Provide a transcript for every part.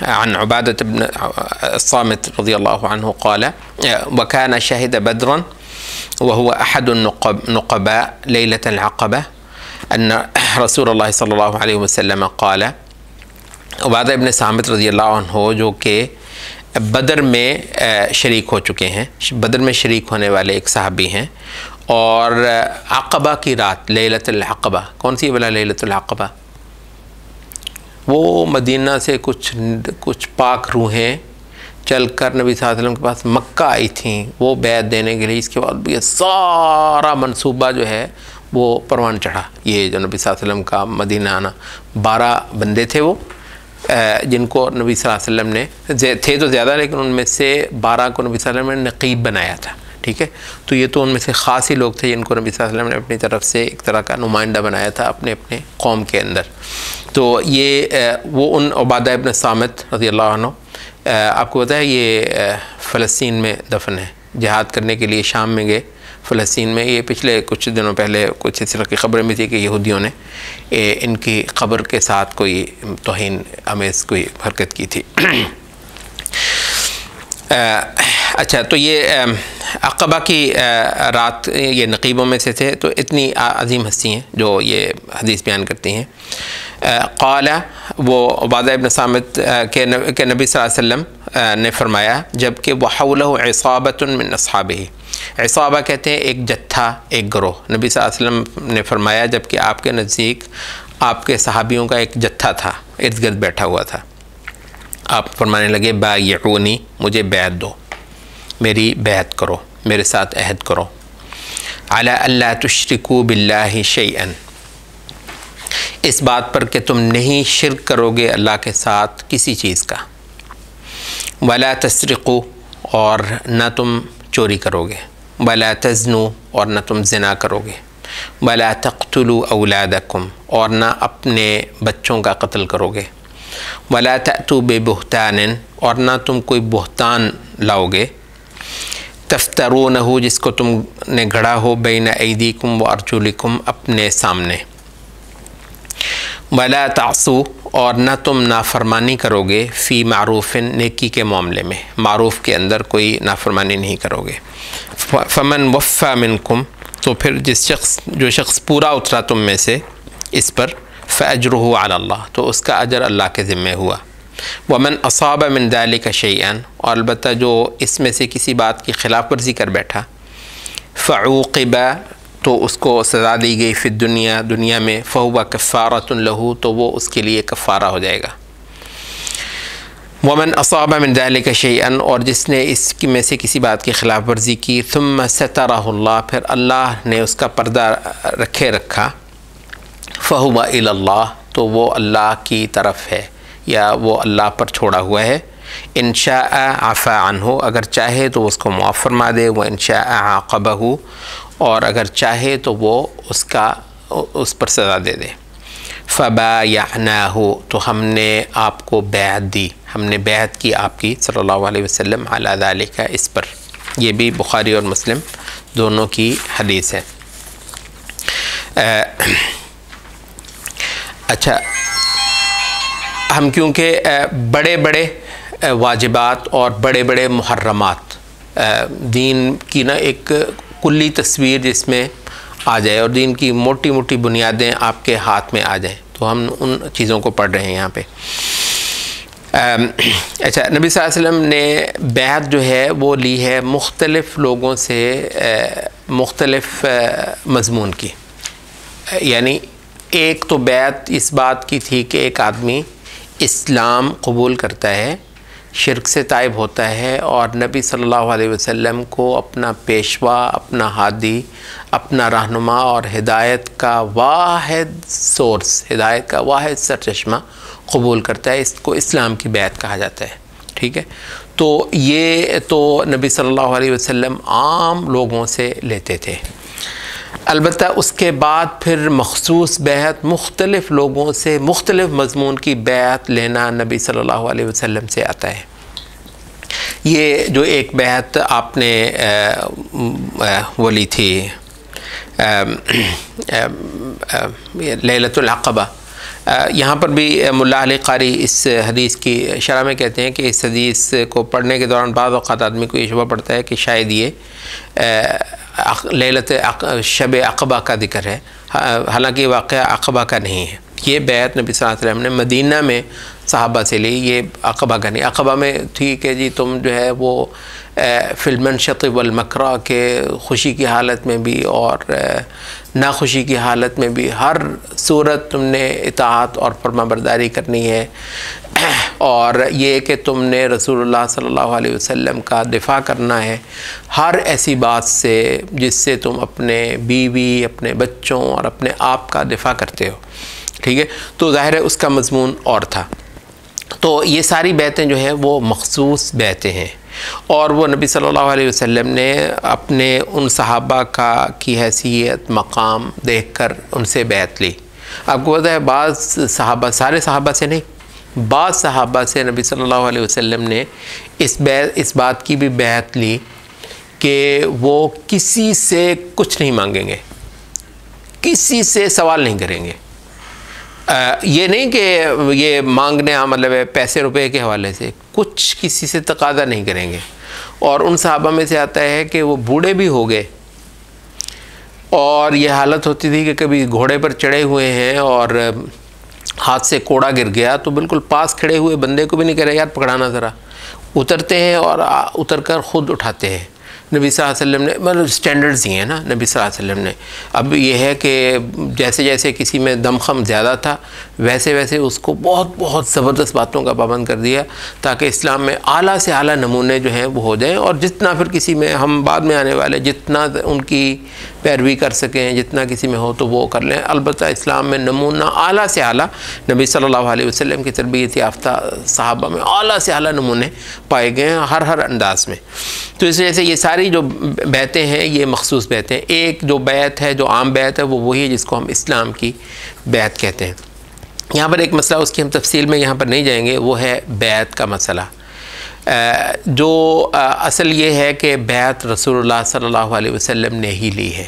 عن عبادة بن الصامت رضي الله عنه قال وكان شهد بدرا وهو أحد النقباء ليلة العقبة أن رسول الله صلی اللہ علیہ وسلم قال عبادہ ابن صامت رضی اللہ عنہ جو کہ بدر میں شریک ہو چکے ہیں، بدر میں شریک ہونے والے ایک صحابی ہیں، اور عقبہ کی رات لیلۃ العقبہ، کون سی بلا لیلۃ العقبہ؟ وہ مدینہ سے کچھ پاک روحیں چل کر نبی صلی اللہ علیہ وسلم کے پاس مکہ آئی تھیں وہ بیعت دینے کے لیے، اس کے بعد یہ سارا منصوبہ جو ہے وہ پروان چڑھا۔ یہ جو نبی صلی اللہ علیہ وسلم کا مدینہ آنا، 12 بندے تھے وہ جن کو نبی صلی اللہ علیہ وسلم نے، تھے تو زیادہ لیکن ان میں سے 12 کو نبی صلی اللہ علیہ وسلم نے نقیب بنایا تھا، ٹھیک ہے؟ تو یہ تو ان میں سے خاص ہی لوگ تھے جن کو نبی صلی اللہ علیہ وسلم نے اپنی طرف سے ایک طرح کا نمائندہ بنایا تھا اپنے قوم کے اندر۔ تو یہ وہ ان عبادہ ابن صامت رضی اللہ عنہ، آپ کو پتہ ہے یہ فلسطین میں دفن ہے، جہاد کرنے کے لیے شام میں گئے فلسطین میں۔ یہ پچھلے کچھ دنوں پہلے کچھ اس طرح کی خبریں بھی تھی کہ یہودیوں نے ان کی قبر کے ساتھ کوئی توہین آمیز کوئی حرکت کی تھی۔ اچھا، تو یہ عقبہ کی رات یہ نقیبوں میں سے تھے، تو اتنی عظیم ہستی ہیں جو یہ حدیث بیان کرتی ہیں۔ قال، وہ عبادہ ابن صامت کہ نبی صلی اللہ علیہ وسلم نے فرمایا جبکہ وحولہ عصابۃ من اصحابہ، عصابہ کہتے ہیں ایک جتھا، ایک گروہ۔ نبی صلی اللہ علیہ وسلم نے فرمایا جبکہ آپ کے نزدیک آپ کے صحابیوں کا ایک جتھا تھا، ارد گرد بیٹھا ہوا تھا۔ آپ فرمانے لگے بایعونی، مجھے بیعت دو، میری بیعت کرو، میرے ساتھ عہد کرو، علی اللہ تشرکوا باللہ شیئا، اس بات پر کہ تم نہیں شرک کرو گے اللہ کے ساتھ کسی چیز کا، ولا تسرقوا، اور نہ تم چوری کرو گے، ولا تزنوا، اور نہ تم زنا کرو گے، ولا تقتلوا اولادکم، اور نہ اپنے بچوں کا قتل کرو گے، ولا تأتوا ببہتان، اور نہ تم کوئی بہتان لاؤ گے، تفترونہ، جس کو تم نے گھڑا ہو، بین ایدیکم و ارجلکم، اپنے سامنے، ولا تعصوا، اور نہ تم نافرمانی کرو گے، فی معروف، نیکی کے معاملے میں، معروف کے اندر کوئی نافرمانی نہیں کرو گے، فمن وفی منکم، تو پھر جو شخص پورا اترا تم میں سے اس پر، فاجرہ علی اللہ، تو اس کا اجر اللہ کے ذمہ ہوا، ومن اصاب من ذلک شیئا، اور البتہ جو اس میں سے کسی بات کی خلاف ورزی کر بیٹھا، فعوقب، تو اس کو سزا دی گئی، فی الدنیا، دنیا میں، فہو کفارۃ لہ، تو وہ اس کے لیے کفارہ ہو جائے گا، ومن اصاب من ذلک شیئا، اور جس نے اس میں سے کسی بات کی خلاف ورزی کی، ثم سترہ اللہ، پھر اللہ نے اس کا پردہ رکھا، فہو الی اللہ، تو وہ اللہ کی طرف ہے یا وہ اللہ پر چھوڑا ہوا ہے، ان شاء عفا عنہ، اگر چاہے تو اس کو معاف فرما دے، و ان شاء عاقبہ، اور اگر چاہے تو وہ اس پر سزا دے دے، فبایعناہ، تو ہم نے آپ کو بیعت دی، ہم نے بیعت کی آپ کی صلی اللہ علیہ وسلم، علی ذالک، اس پر۔ یہ بھی بخاری اور مسلم دونوں کی حدیث ہے۔ اچھا، ہم کیونکہ بڑے بڑے واجبات اور بڑے بڑے محرمات، دین کی نا ایک کلی تصویر جس میں آ جائے اور دین کی موٹی موٹی بنیادیں آپ کے ہاتھ میں آ جائیں، تو ہم ان چیزوں کو پڑھ رہے ہیں یہاں پہ۔ اچھا، نبی صلی اللہ علیہ وسلم نے بیعت جو ہے وہ لی ہے مختلف لوگوں سے، مختلف مضمون کی، یعنی ایک تو بیعت اس بات کی تھی کہ ایک آدمی اسلام قبول کرتا ہے، شرک سے تائب ہوتا ہے، اور نبی صلی اللہ علیہ وسلم کو اپنا پیشوا، اپنا ہادی، اپنا رہنما اور ہدایت کا واحد سورس، ہدایت کا واحد سرچشمہ قبول کرتا ہے۔ اس کو اسلام کی بیعت کہا جاتا ہے، ٹھیک ہے؟ تو یہ تو نبی صلی اللہ علیہ وسلم عام لوگوں سے لیتے تھے، البتہ اس کے بعد پھر مخصوص بیعت مختلف لوگوں سے مختلف مضمون کی بیعت لینا نبی صلی اللہ علیہ وسلم سے آتا ہے۔ یہ جو ایک بیعت آپ نے وہ لی تھی لیلۃ العقبہ، یہاں پر بھی ملا علی قاری اس حدیث کی شرح میں کہتے ہیں کہ اس حدیث کو پڑھنے کے دوران بعض اوقات آدمی کو یہ شبہ پڑتا ہے کہ شاید یہ شب عقبہ کا ذکر ہے، حالانکہ واقعہ عقبہ کا نہیں ہے۔ یہ بیعت نبی صلی اللہ علیہ وسلم نے مدینہ میں صحابہ سے لی، یہ عقبہ کا نہیں۔ عقبہ میں ٹھیک ہے جی تم جو ہے وہ فی المنشط والمکرہ کے خوشی کی حالت میں بھی اور ناخوشی کی حالت میں بھی ہر صورت تم نے اطاعت اور فرما برداری کرنی ہے، اور یہ کہ تم نے رسول اللہ صلی اللہ علیہ وسلم کا دفاع کرنا ہے ہر ایسی بات سے جس سے تم اپنے بیوی، اپنے بچوں اور اپنے آپ کا دفاع کرتے ہو، ٹھیک ہے۔ تو ظاہر ہے اس کا مضمون اور تھا۔ تو یہ ساری بیعتیں جو ہیں وہ مخصوص بیعتیں ہیں، اور وہ نبی صلی اللہ علیہ وسلم نے اپنے ان صحابہ کی حیثیت مقام دیکھ کر ان سے بیعت لی۔ آپ کو پتہ ہے بعض صحابہ، سارے صحابہ سے نہیں، بعض صحابہ سے نبی صلی اللہ علیہ وسلم نے اس بات کی بھی بیعت لی کہ وہ کسی سے کچھ نہیں مانگیں گے، کسی سے سوال نہیں کریں گے۔ یہ نہیں کہ یہ مانگنے مطلب ہے پیسے روپے کے حوالے سے، کچھ کسی سے تقاضا نہیں کریں گے۔ اور ان صحابہ میں سے آتا ہے کہ وہ بوڑھے بھی ہو گئے اور یہ حالت ہوتی تھی کہ کبھی گھوڑے پر چڑھے ہوئے ہیں اور ہاتھ سے کوڑا گر گیا تو بالکل پاس کھڑے ہوئے بندے کو بھی نہیں کہہ رہے یار پکڑانا ذرا، اترتے ہیں اور اتر کر خود اٹھاتے ہیں۔ نبی صلی اللہ علیہ وسلم نے مطلب سٹینڈرڈز ہی ہیں نا نبی صلی اللہ علیہ وسلم نے۔ اب یہ ہے کہ جیسے جیسے کسی میں دم خم زیادہ تھا ویسے ویسے اس کو بہت بہت زبردست باتوں کا پابند کر دیا تاکہ اسلام میں اعلیٰ سے اعلیٰ نمونے جو ہیں وہ ہو جائیں، اور جتنا پھر کسی میں ہم بعد میں آنے والے جتنا ان کی پیروی کر سکیں، جتنا کسی میں ہو تو وہ کر لیں۔ البتہ اسلام میں نمونہ اعلیٰ سے اعلیٰ نبی صلی اللہ علیہ وسلم کی تربیت یافتہ صحابہ میں اعلیٰ سے اعلیٰ نمونے پائے گئے ہیں ہر انداز میں۔ تو اس وجہ سے یہ ساری جو بیعتیں ہیں یہ مخصوص بیعتیں ہیں۔ ایک جو بیعت ہے جو عام بیعت ہے وہ وہی ہے جس کو ہم اسلام کی بیعت کہتے ہیں۔ یہاں پر ایک مسئلہ، اس کی ہم تفصیل میں یہاں پر نہیں جائیں گے، وہ ہے بیعت کا مسئلہ۔ جو اصل یہ ہے کہ بیعت رسول اللہ صلی اللہ علیہ وسلم نے ہی لی ہے۔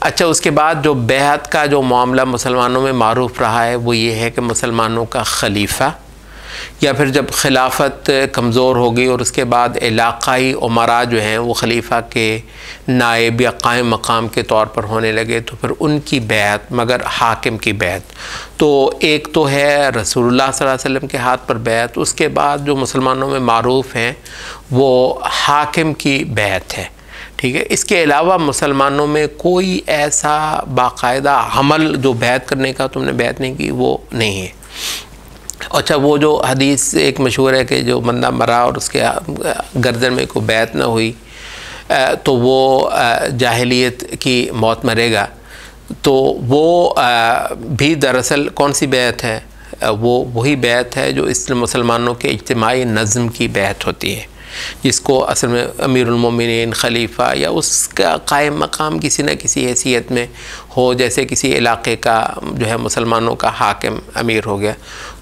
اچھا، اس کے بعد جو بیعت کا جو معاملہ مسلمانوں میں معروف رہا ہے وہ یہ ہے کہ مسلمانوں کا خلیفہ، یا پھر جب خلافت کمزور ہو گئی اور اس کے بعد علاقائی امراء جو ہیں وہ خلیفہ کے نائب یا قائم مقام کے طور پر ہونے لگے تو پھر ان کی بیعت، مگر حاکم کی بیعت۔ تو ایک تو ہے رسول اللہ صلی اللہ علیہ وسلم کے ہاتھ پر بیعت، اس کے بعد جو مسلمانوں میں معروف ہیں وہ حاکم کی بیعت ہے، ٹھیک ہے۔ اس کے علاوہ مسلمانوں میں کوئی ایسا باقاعدہ عمل جو بیعت کرنے کا تم نے بیعت نہیں کی وہ نہیں ہے۔ اچھا، وہ جو حدیث ایک مشہور ہے کہ جو بندہ مرا اور اس کے گردن میں کوئی بیعت نہ ہوئی تو وہ جاہلیت کی موت مرے گا، تو وہ بھی دراصل کون سی بیعت ہے؟ وہ وہی بیعت ہے جو اس مسلمانوں کے اجتماعی نظم کی بیعت ہوتی ہے، جس کو اصل میں امیر المومنین، خلیفہ یا اس کا قائم مقام کسی نہ کسی حیثیت میں ہو، جیسے کسی علاقے کا جو ہے مسلمانوں کا حاکم امیر ہو گیا،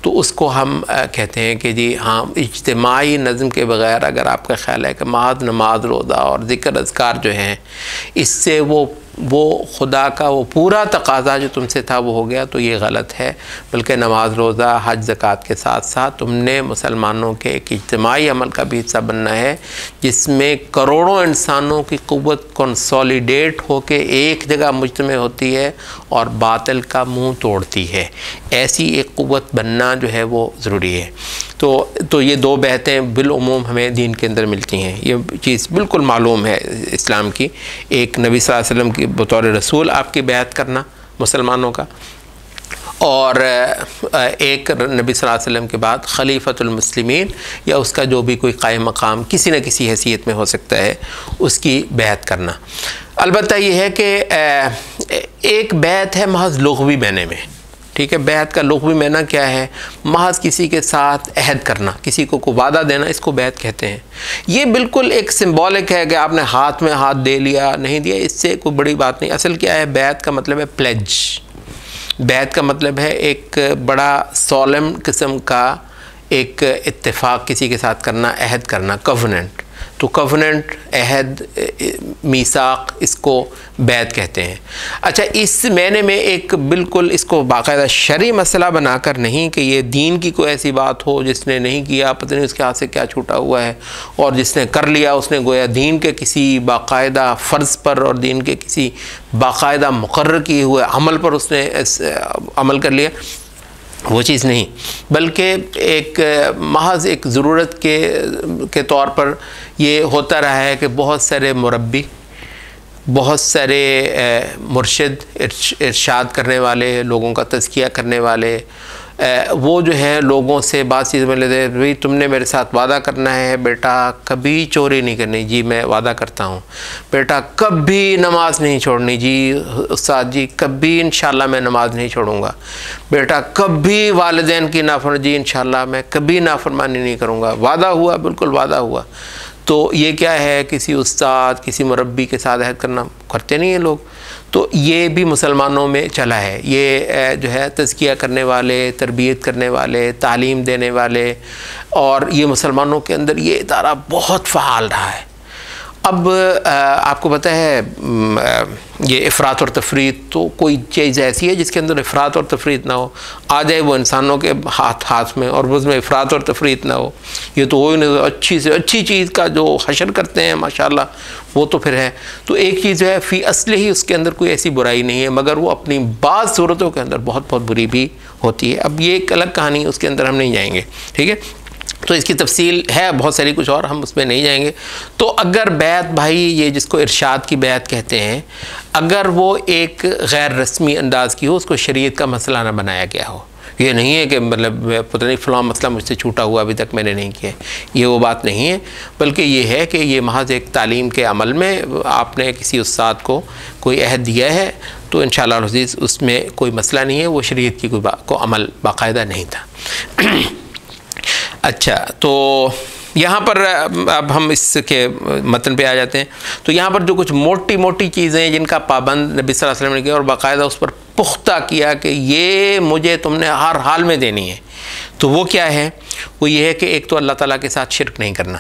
تو اس کو ہم کہتے ہیں کہ جی ہاں اجتماعی نظم کے بغیر اگر آپ کا خیال ہے کہ محض نماز، روزہ اور ذکر اذکار جو ہیں اس سے وہ خدا کا وہ پورا تقاضا جو تم سے تھا وہ ہو گیا، تو یہ غلط ہے۔ بلکہ نماز، روزہ، حج، زکوٰۃ کے ساتھ ساتھ تم نے مسلمانوں کے ایک اجتماعی عمل کا بھی حصہ بننا ہے جس میں کروڑوں انسانوں کی قوت کنسولیڈیٹ ہو کے ایک جگہ مجتمع ہوتی ہے اور باطل کا منہ توڑتی ہے۔ ایسی ایک قوت بننا جو ہے وہ ضروری ہے۔ تو یہ دو بیعتیں بالعموم ہمیں دین کے اندر ملتی ہیں، یہ چیز بالکل معلوم ہے اسلام کی۔ ایک نبی صلی اللہ علیہ وسلم کی بطور رسول آپ کی بیعت کرنا مسلمانوں کا، اور ایک نبی صلی اللہ علیہ وسلم کے بعد خلیفۃ المسلمین یا اس کا جو بھی کوئی قائم مقام کسی نہ کسی حیثیت میں ہو سکتا ہے اس کی بیعت کرنا۔ البتہ یہ ہے کہ ایک بیعت ہے محض لغوی معنی میں، ٹھیک ہے۔ بیعت کا لغوی معنی کیا ہے؟ محض کسی کے ساتھ عہد کرنا، کسی کو وعدہ دینا، اس کو بیعت کہتے ہیں۔ یہ بالکل ایک سمبولک ہے کہ آپ نے ہاتھ میں ہاتھ دے لیا نہیں دیا، اس سے کوئی بڑی بات نہیں۔ اصل کیا ہے؟ بیعت کا مطلب ہے پلیج۔ بیعت کا مطلب ہے ایک بڑا سولم قسم کا ایک اتفاق کسی کے ساتھ کرنا، عہد کرنا، کووننٹ۔ تو کووننٹ، عہد، میثاق، اس کو بیعت کہتے ہیں۔ اچھا، اس معنی میں ایک بالکل اس کو باقاعدہ شرعی مسئلہ بنا کر نہیں کہ یہ دین کی کوئی ایسی بات ہو جس نے نہیں کیا پتہ نہیں اس کے ہاتھ سے کیا چھوٹا ہوا ہے، اور جس نے کر لیا اس نے گویا دین کے کسی باقاعدہ فرض پر اور دین کے کسی باقاعدہ مقرر کیے ہوئے عمل پر اس نے عمل کر لیا، وہ چیز نہیں، بلکہ ایک محض ایک ضرورت کے طور پر یہ ہوتا رہا ہے کہ بہت سارے مربی، بہت سارے مرشد، ارشاد کرنے والے، لوگوں کا تزکیہ کرنے والے، وہ جو ہے لوگوں سے بات چیز میں لیتے ہیں، بھئی تم نے میرے ساتھ وعدہ کرنا ہے بیٹا کبھی چوری نہیں کرنی، جی میں وعدہ کرتا ہوں، بیٹا کبھی نماز نہیں چھوڑنی، جی استاد جی کبھی انشاءاللہ میں نماز نہیں چھوڑوں گا، بیٹا کبھی والدین کی نافرمانی، جی انشاءاللہ میں کبھی نافرمانی نہیں کروں گا، وعدہ ہوا، بالکل وعدہ ہوا۔ تو یہ کیا ہے، کسی استاد، کسی مربی کے ساتھ عہد کرنا کرتے نہیں ہیں لوگ، تو یہ بھی مسلمانوں میں چلا ہے، یہ جو ہے تزکیہ کرنے والے، تربیت کرنے والے، تعلیم دینے والے، اور یہ مسلمانوں کے اندر یہ ادارہ بہت فعال رہا ہے۔ اب آپ کو پتہ ہے یہ افراط اور تفریط تو کوئی چیز ایسی ہے جس کے اندر افراط اور تفریط نہ ہو، آ جائے وہ انسانوں کے ہاتھ میں اور اس میں افراط اور تفریط نہ ہو، یہ تو وہی نہیں، اچھی سے اچھی چیز کا جو حشر کرتے ہیں ماشاءاللہ وہ تو پھر ہے۔ تو ایک چیز ہے فی اصل ہی اس کے اندر کوئی ایسی برائی نہیں ہے، مگر وہ اپنی بعض صورتوں کے اندر بہت بہت بری بھی ہوتی ہے۔ اب یہ ایک الگ کہانی، اس کے اندر ہم نہیں جائیں گے، ٹھیک ہے، تو اس کی تفصیل ہے بہت ساری کچھ اور، ہم اس میں نہیں جائیں گے۔ تو اگر بیعت بھائی یہ جس کو ارشاد کی بیعت کہتے ہیں، اگر وہ ایک غیر رسمی انداز کی ہو، اس کو شریعت کا مسئلہ نہ بنایا گیا ہو، یہ نہیں ہے کہ مطلب پتہ نہیں فلاں مسئلہ مجھ سے چھوٹا ہوا ابھی تک میں نے نہیں کیا، یہ وہ بات نہیں ہے، بلکہ یہ ہے کہ یہ محض ایک تعلیم کے عمل میں آپ نے کسی استاد کو کوئی عہد دیا ہے تو انشاءاللہ العزیز اس میں کوئی مسئلہ نہیں ہے، وہ شریعت کی کوئی عمل باقاعدہ نہیں تھا۔ اچھا، تو یہاں پر اب ہم اس کے متن پہ آ جاتے ہیں۔ تو یہاں پر جو کچھ موٹی موٹی چیزیں جن کا پابند نبی صلی اللہ علیہ وسلم نے کیا اور باقاعدہ اس پر پختہ کیا کہ یہ مجھے تم نے ہر حال میں دینی ہے، تو وہ کیا ہے؟ وہ یہ ہے کہ ایک تو اللہ تعالیٰ کے ساتھ شرک نہیں کرنا،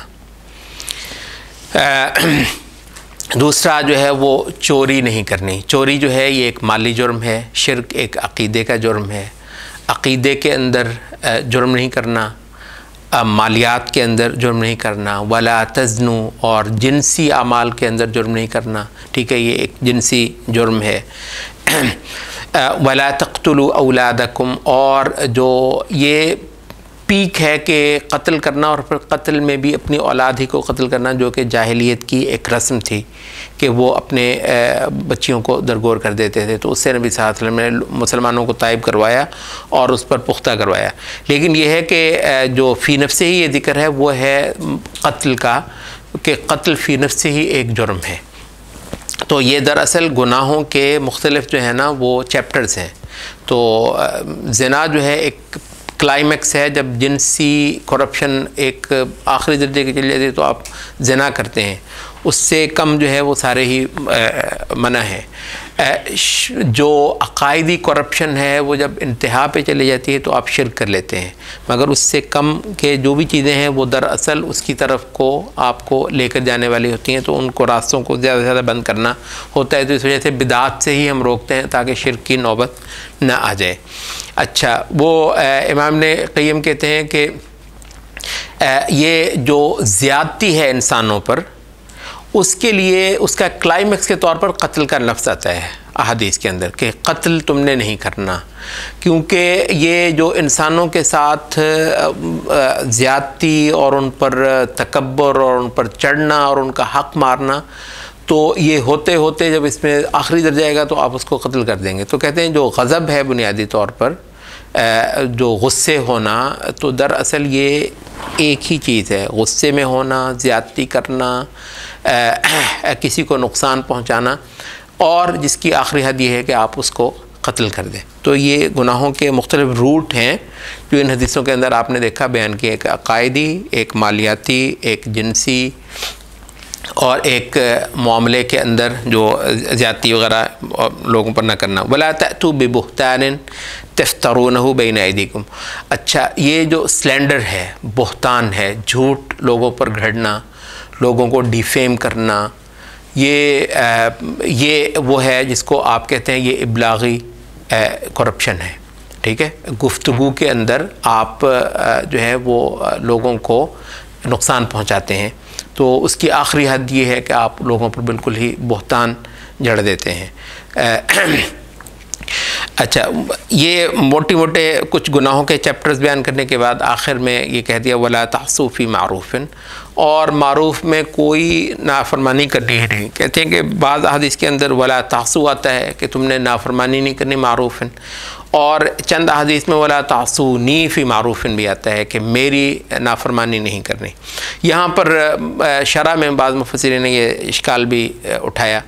دوسرا جو ہے وہ چوری نہیں کرنی، چوری جو ہے یہ ایک مالی جرم ہے، شرک ایک عقیدے کا جرم ہے، عقیدے کے اندر جرم نہیں کرنا، مالیات کے اندر جرم نہیں کرنا، ولا تزنو، اور جنسی اعمال کے اندر جرم نہیں کرنا، ٹھیک ہے، یہ ایک جنسی جرم ہے، ولا تقتلوا اولادکم، اور جو یہ پیک ہے کہ قتل کرنا، اور پھر قتل میں بھی اپنی اولاد ہی کو قتل کرنا، جو کہ جاہلیت کی ایک رسم تھی کہ وہ اپنے بچیوں کو درگور کر دیتے تھے، تو اس سے نبی صلی اللہ علیہ وسلم نے مسلمانوں کو تائب کروایا اور اس پر پختہ کروایا۔ لیکن یہ ہے کہ جو فی نفس ہی یہ ذکر ہے وہ ہے قتل کا، کہ قتل فی نفس ہی ایک جرم ہے۔ تو یہ دراصل گناہوں کے مختلف جو ہے نا وہ چیپٹرز ہیں۔ تو زنا جو ہے ایک کلائمیکس ہے، جب جنسی کرپشن ایک آخری درجے کی چلی جاتی ہے تو آپ زنا کرتے ہیں، اس سے کم جو ہے وہ سارے ہی منع ہے۔ جو عقائدی کرپشن ہے وہ جب انتہا پہ چلی جاتی ہے تو آپ شرک کر لیتے ہیں، مگر اس سے کم کے جو بھی چیزیں ہیں وہ دراصل اس کی طرف کو آپ کو لے کر جانے والی ہوتی ہیں، تو ان کو راستوں کو زیادہ سے زیادہ بند کرنا ہوتا ہے۔ تو اس وجہ سے بدعات سے ہی ہم روکتے ہیں تاکہ شرک کی نوبت نہ آ جائے۔ اچھا، وہ امام نے قیم کہتے ہیں کہ یہ جو زیادتی ہے انسانوں پر، اس کے لیے اس کا کلائمیکس کے طور پر قتل کا لفظ آتا ہے احادیث کے اندر کہ قتل تم نے نہیں کرنا، کیونکہ یہ جو انسانوں کے ساتھ زیادتی اور ان پر تکبر اور ان پر چڑھنا اور ان کا حق مارنا، تو یہ ہوتے ہوتے جب اس میں آخری درجہ آئے گا تو آپ اس کو قتل کر دیں گے۔ تو کہتے ہیں جو غضب ہے بنیادی طور پر، جو غصے ہونا، تو دراصل یہ ایک ہی چیز ہے، غصے میں ہونا، زیادتی کرنا، کسی کو نقصان پہنچانا، اور جس کی آخری حد یہ ہے کہ آپ اس کو قتل کر دیں۔ تو یہ گناہوں کے مختلف روٹ ہیں جو ان حدیثوں کے اندر آپ نے دیکھا بیان کیا، ایک عقائدی، ایک مالیاتی، ایک جنسی، اور ایک معاملے کے اندر جو زیادتی وغیرہ لوگوں پر نہ کرنا۔ وَلَا تَأْتُوا بِبُهْتَانٍ تَفْتَرُونَهُ بَيْنَ أَيْدِيكُمْ۔ اچھا، یہ جو سلینڈر ہے، بہتان ہے، جھوٹ لوگوں پر گھڑنا، لوگوں کو ڈیفیم کرنا، یہ وہ ہے جس کو آپ کہتے ہیں یہ ابلاغی کرپشن ہے، ٹھیک ہے۔ گفتگو کے اندر آپ جو ہے وہ لوگوں کو نقصان پہنچاتے ہیں، تو اس کی آخری حد یہ ہے کہ آپ لوگوں پر بالکل ہی بہتان جڑ دیتے ہیں۔ اچھا، یہ موٹے موٹے کچھ گناہوں کے چیپٹرز بیان کرنے کے بعد آخر میں یہ کہہ دیا وَلَا تَعْصُوا فِي مَعْرُوفٍ، اور معروف میں کوئی نافرمانی کرنی ہے نہیں۔ کہتے ہیں کہ بعض احادیث کے اندر وَلَا تَعْصُوا آتا ہے کہ تم نے نافرمانی نہیں کرنی معروفٍ، اور چند احادیث میں وَلَا تَعْصُونِي فِي مَعْرُوفٍ بھی آتا ہے کہ میری نافرمانی نہیں کرنی۔ یہاں پر شرح میں بعض مفسرین نے یہ اشکال بھی اٹھایا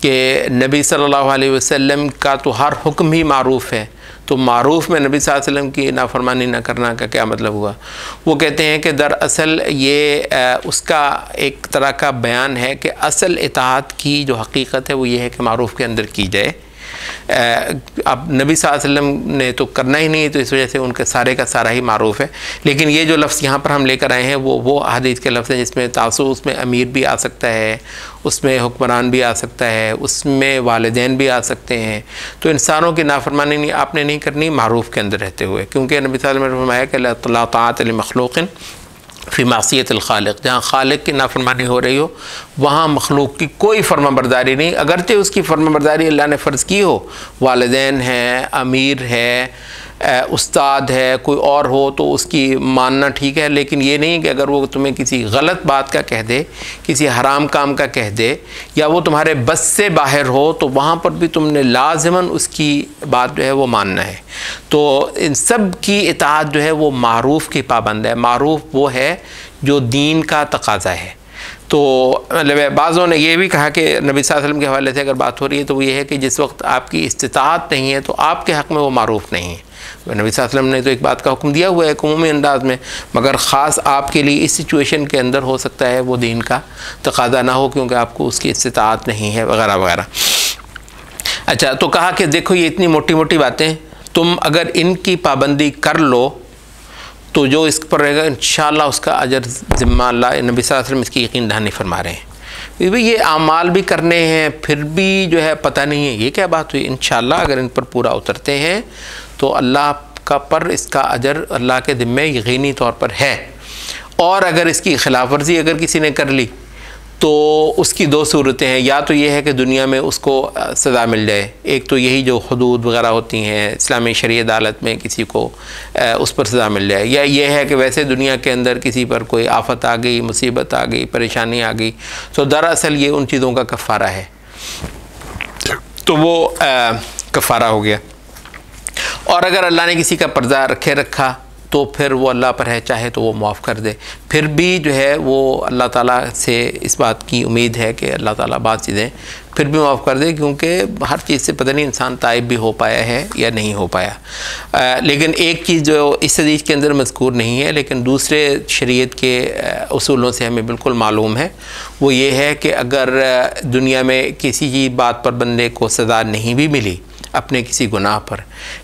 کہ نبی صلی اللہ علیہ وسلم کا تو ہر حکم ہی معروف ہے، تو معروف میں نبی صلی اللہ علیہ وسلم کی نافرمانی نہ کرنا کا کیا مطلب ہوا؟ وہ کہتے ہیں کہ دراصل یہ اس کا ایک طرح کا بیان ہے کہ اصل اطاعت کی جو حقیقت ہے وہ یہ ہے کہ معروف کے اندر کی جائے۔ اب نبی صلی اللہ علیہ وسلم نے تو کرنا ہی نہیں، تو اس وجہ سے ان کے سارے کا سارا ہی معروف ہے۔ لیکن یہ جو لفظ یہاں پر ہم لے کر آئے ہیں وہ حدیث کے لفظ ہیں جس میں تعصب، اس میں امیر بھی آ سکتا ہے، اس میں حکمران بھی آ سکتا ہے، اس میں والدین بھی آ سکتے ہیں۔ تو انسانوں کی نافرمانی آپ نے نہیں کرنی معروف کے اندر رہتے ہوئے، کیونکہ نبی صلی اللہ علیہ وسلم نے فرمایا کہ لا طاعۃ لمخلوق فی معصیت الخالق، جہاں خالق کی نافرمانی ہو رہی ہو وہاں مخلوق کی کوئی فرما برداری نہیں، اگرچہ اس کی فرما برداری اللہ نے فرض کی ہو، والدین ہیں، امیر ہے، استاد ہے، کوئی اور ہو تو اس کی ماننا ٹھیک ہے، لیکن یہ نہیں کہ اگر وہ تمہیں کسی غلط بات کا کہہ دے، کسی حرام کام کا کہہ دے، یا وہ تمہارے بس سے باہر ہو، تو وہاں پر بھی تم نے لازماً اس کی بات جو ہے وہ ماننا ہے۔ تو ان سب کی اطاعت جو ہے وہ معروف کی پابند ہے۔ معروف وہ ہے جو دین کا تقاضا ہے۔ تو مطلب بعضوں نے یہ بھی کہا کہ نبی صلی اللہ علیہ وسلم کے حوالے سے اگر بات ہو رہی ہے تو وہ یہ ہے کہ جس وقت آپ کی استطاعت نہیں ہے تو آپ کے حق میں وہ معروف نہیں ہے۔ نبی صلی اللہ علیہ وسلم نے تو ایک بات کا حکم دیا ہوا ہے عمومی انداز میں، مگر خاص آپ کے لیے اس سچویشن کے اندر ہو سکتا ہے وہ دین کا تقاضا نہ ہو کیونکہ آپ کو اس کی استطاعت نہیں ہے وغیرہ وغیرہ۔ اچھا، تو کہا کہ دیکھو یہ اتنی موٹی موٹی باتیں تم اگر ان کی پابندی کر لو تو جو اس پر رہے گا انشاءاللہ اس کا اجر ذمہ اللہ، نبی صلی اللہ علیہ وسلم اس کی یقین دہانی فرما رہے ہیں۔ یہ اعمال بھی کرنے ہیں پھر بھی جو ہے پتہ نہیں ہے یہ کیا بات ہوئی، انشاءاللہ اگر ان پر پورا اترتے ہیں تو اللہ کا پر اس کا اجر اللہ کے ذمے یقینی طور پر ہے۔ اور اگر اس کی خلاف ورزی اگر کسی نے کر لی تو اس کی دو صورتیں ہیں، یا تو یہ ہے کہ دنیا میں اس کو سزا مل جائے، ایک تو یہی جو حدود وغیرہ ہوتی ہیں اسلامی شرعی عدالت میں کسی کو اس پر سزا مل جائے، یا یہ ہے کہ ویسے دنیا کے اندر کسی پر کوئی آفت آ گئی، مصیبت آ گئی، پریشانی آ گئی، تو دراصل یہ ان چیزوں کا کفارہ ہے، تو وہ کفارہ ہو گیا۔ اور اگر اللہ نے کسی کا پردہ رکھے رکھا تو پھر وہ اللہ پر ہے، چاہے تو وہ معاف کر دے، پھر بھی جو ہے وہ اللہ تعالیٰ سے اس بات کی امید ہے کہ اللہ تعالیٰ بعض چیزیں پھر بھی معاف کر دے، کیونکہ ہر چیز سے پتہ نہیں انسان تائب بھی ہو پایا ہے یا نہیں ہو پایا۔ لیکن ایک چیز جو اس حدیث کے اندر مذکور نہیں ہے لیکن دوسرے شریعت کے اصولوں سے ہمیں بالکل معلوم ہے، وہ یہ ہے کہ اگر دنیا میں کسی بات پر بندے کو سزا نہیں بھی ملی اپنے کسی گناہ پر،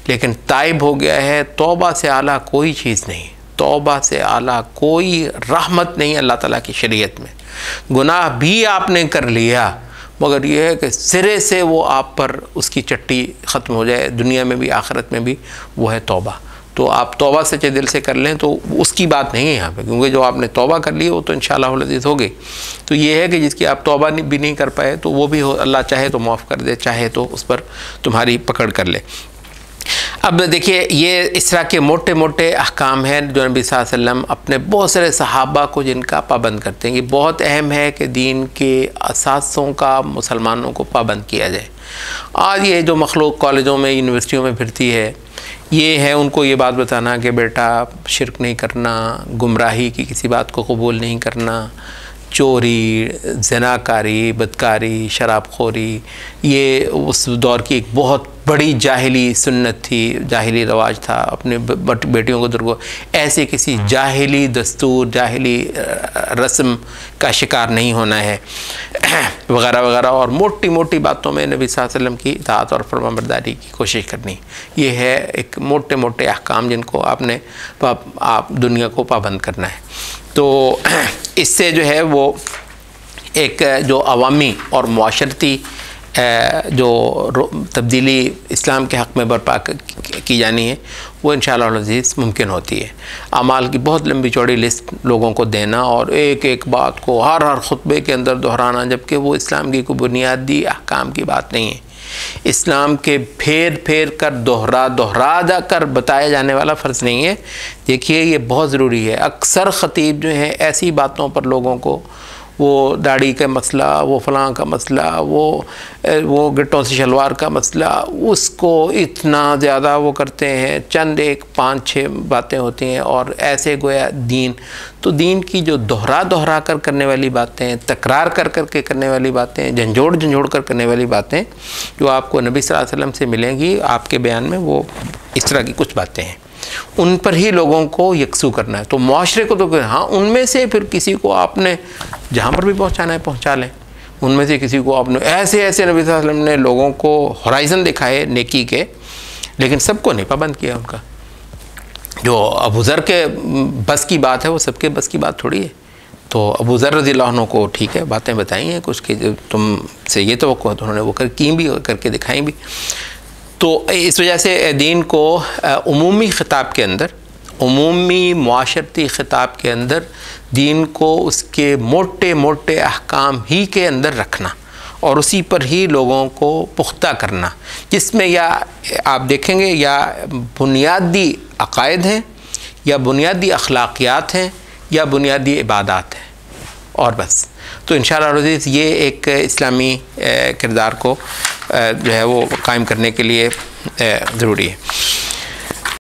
لیکن تائب ہو گیا ہے، توبہ سے اعلیٰ کوئی چیز نہیں، توبہ سے اعلیٰ کوئی رحمت نہیں اللہ تعالیٰ کی شریعت میں۔ گناہ بھی آپ نے کر لیا مگر یہ ہے کہ سرے سے وہ آپ پر اس کی چٹی ختم ہو جائے، دنیا میں بھی آخرت میں بھی، وہ ہے توبہ۔ تو آپ توبہ سچے دل سے کر لیں تو اس کی بات نہیں ہے یہاں پہ، کیونکہ جو آپ نے توبہ کر لی وہ تو انشاءاللہ العزیز ہوگی۔ تو یہ ہے کہ جس کی آپ توبہ بھی نہیں کر پائے تو وہ بھی اللہ چاہے تو معاف کر دے، چاہے تو اس پر تمہاری پکڑ کر لے۔ اب دیکھیے یہ اس طرح کے موٹے موٹے احکام ہیں جو نبی صلی اللہ علیہ وسلم اپنے بہت سارے صحابہ کو جن کا پابند کرتے ہیں۔ یہ بہت اہم ہے کہ دین کے اساسوں کا مسلمانوں کو پابند کیا جائے۔ آج یہ جو مخلوق کالجوں میں یونیورسٹیوں میں پھرتی ہے، یہ ہے ان کو یہ بات بتانا کہ بیٹا شرک نہیں کرنا، گمراہی کی کسی بات کو قبول نہیں کرنا، چوری، زناکاری، بدکاری، شراب خوری، یہ اس دور کی ایک بہت بڑی جاہلی سنت تھی، جاہلی رواج تھا۔ اپنے بیٹیوں کو درگو ایسے کسی جاہلی دستور، جاہلی رسم کا شکار نہیں ہونا ہے وغیرہ وغیرہ، اور موٹی موٹی باتوں میں نبی صلی اللہ علیہ وسلم کی اطاعت اور فرمانبرداری کی کوشش کرنی۔ یہ ہے ایک موٹے موٹے احکام جن کو آپ دنیا کو پابند کرنا ہے۔ تو اس سے جو ہے وہ ایک جو عوامی اور معاشرتی جو تبدیلی اسلام کے حق میں برپا کی جانی ہے وہ انشاءاللہ العزیز ممکن ہوتی ہے۔ اعمال کی بہت لمبی چوڑی لسٹ لوگوں کو دینا اور ایک ایک بات کو ہر خطبے کے اندر دہرانا، جبکہ وہ اسلام کی کوئی بنیادی احکام کی بات نہیں ہے۔ اسلام کے پھیر پھیر کر دہرا کر بتایا جانے والا فرض نہیں ہے۔ دیکھیے یہ بہت ضروری ہے۔ اکثر خطیب جو ہیں ایسی باتوں پر لوگوں کو، وہ داڑھی کا مسئلہ، وہ فلاں کا مسئلہ، وہ گٹوں سے شلوار کا مسئلہ، اس کو اتنا زیادہ وہ کرتے ہیں، چند ایک 5-6 باتیں ہوتی ہیں اور ایسے گویا دین۔ تو دین کی جو دہرا کر کرنے والی باتیں، تکرار کر کے کرنے والی باتیں، جھنجھوڑ کر کرنے والی باتیں جو آپ کو نبی صلی اللہ علیہ وسلم سے ملیں گی آپ کے بیان میں، وہ اس طرح کی کچھ باتیں ہیں، ان پر ہی لوگوں کو یکسو کرنا ہے۔ تو معاشرے کو تو ہاں ان میں سے پھر کسی کو آپ نے جہاں پر بھی پہنچانا ہے پہنچا لیں، ان میں سے کسی کو آپ نے ایسے نبی صلی اللہ علیہ وسلم نے لوگوں کو ہورائزن دکھائے نیکی کے، لیکن سب کو نہیں پابند کیا ان کا۔ جو ابو ذر کے بس کی بات ہے وہ سب کے بس کی بات تھوڑی ہے۔ تو ابو ذر رضی اللہ عنہ کو ٹھیک ہے باتیں بتائی ہیں کچھ کہ تم سے یہ توقع ہے، تو انہوں نے وہ کی بھی، کر کے دکھائیں بھی۔ تو اس وجہ سے دین کو عمومی خطاب کے اندر، عمومی معاشرتی خطاب کے اندر دین کو اس کے موٹے موٹے احکام ہی کے اندر رکھنا اور اسی پر ہی لوگوں کو پختہ کرنا، جس میں یا آپ دیکھیں گے یا بنیادی عقائد ہیں، یا بنیادی اخلاقیات ہیں، یا بنیادی عبادات ہیں، اور بس۔ تو انشاءاللہ العزیز یہ ایک اسلامی کردار کو جو ہے وہ قائم کرنے کے لیے ضروری ہے۔